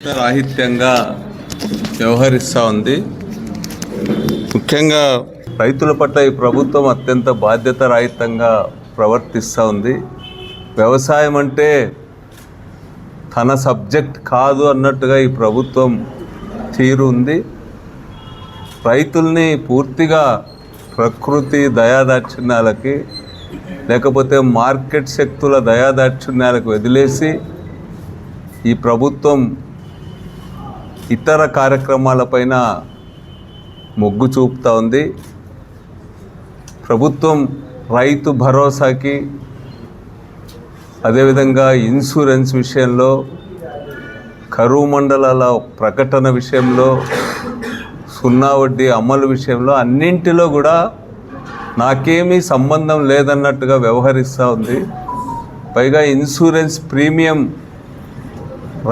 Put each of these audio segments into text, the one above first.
రాహిత్యంగా వ్యవహరిస్తూ ఉంది. ముఖ్యంగా రైతుల పట్ల ఈ ప్రభుత్వం అత్యంత బాధ్యత రాహిత్యంగా ప్రవర్తిస్తూ ఉంది. వ్యవసాయం అంటే తన సబ్జెక్ట్ కాదు అన్నట్టుగా ఈ ప్రభుత్వం తీరు ఉంది. రైతుల్ని పూర్తిగా ప్రకృతి దయాదాక్షిణ్యాలకి లేకపోతే మార్కెట్ శక్తుల దయాదాక్షిణ్యాలకు వదిలేసి ఈ ప్రభుత్వం ఇతర కార్యక్రమాలపైన మొగ్గు చూపుతూ ఉంది. ప్రభుత్వం రైతు భరోసాకి అదేవిధంగా ఇన్సూరెన్స్ విషయంలో, కరువు మండలాల ప్రకటన విషయంలో, సున్నా వడ్డీ అమలు విషయంలో అన్నింటిలో కూడా నాకేమీ సంబంధం లేదన్నట్టుగా వ్యవహరిస్తూ ఉంది. పైగా ఇన్సూరెన్స్ ప్రీమియం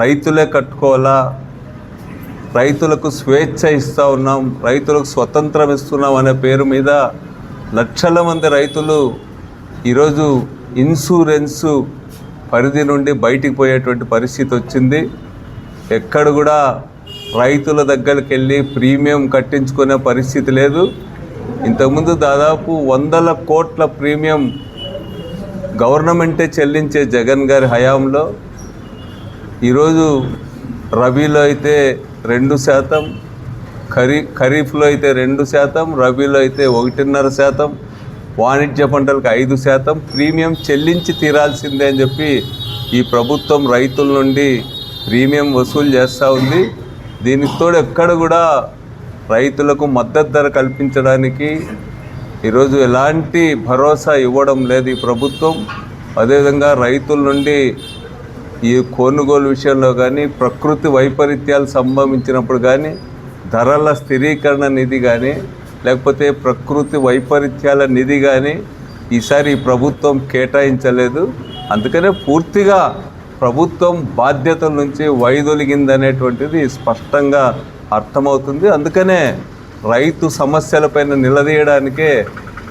రైతులే కట్టుకోవాలా, రైతులకు స్వేచ్ఛ ఇస్తూ ఉన్నాం, రైతులకు స్వతంత్రం ఇస్తున్నాం అనే పేరు మీద లక్షల మంది రైతులు ఈరోజు ఇన్సూరెన్సు పరిధి నుండి బయటికి పోయేటువంటి పరిస్థితి వచ్చింది. ఎక్కడ కూడా రైతుల దగ్గరికి వెళ్ళి ప్రీమియం కట్టించుకునే పరిస్థితి లేదు. ఇంతకుముందు దాదాపు 100 కోట్ల ప్రీమియం గవర్నమెంటే చెల్లించే జగన్ గారి హయాంలో ఈరోజు రబీలో అయితే 2%, ఖరీఫ్లో అయితే 2%, రబీలో అయితే 1.5%, వాణిజ్య పంటలకు 5% ప్రీమియం చెల్లించి తీరాల్సిందే అని చెప్పి ఈ ప్రభుత్వం రైతుల నుండి ప్రీమియం వసూలు చేస్తూ ఉంది. దీనికి తోడు ఎక్కడ కూడా రైతులకు మద్దతు ధర కల్పించడానికి ఈరోజు ఎలాంటి భరోసా ఇవ్వడం లేదు ఈ ప్రభుత్వం. అదేవిధంగా రైతుల నుండి ఈ కొనుగోలు విషయంలో కానీ, ప్రకృతి వైపరీత్యాలు సంభవించినప్పుడు కానీ, ధరల స్థిరీకరణ నిధి కానీ, లేకపోతే ప్రకృతి వైపరీత్యాల నిధి కానీ ఈసారి ఈ ప్రభుత్వం కేటాయించలేదు. అందుకనే పూర్తిగా ప్రభుత్వం బాధ్యతల నుంచి వైదొలిగిందనేటువంటిది స్పష్టంగా అర్థమవుతుంది. అందుకనే రైతు సమస్యలపైన నిలదీయడానికే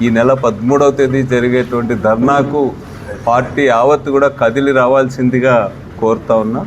ఈ నెల 13వ తేదీ జరిగేటువంటి ధర్నాకు పార్టీ యావత్తు కూడా కదిలి రావాల్సిందిగా కోరుతా ఉన్నా.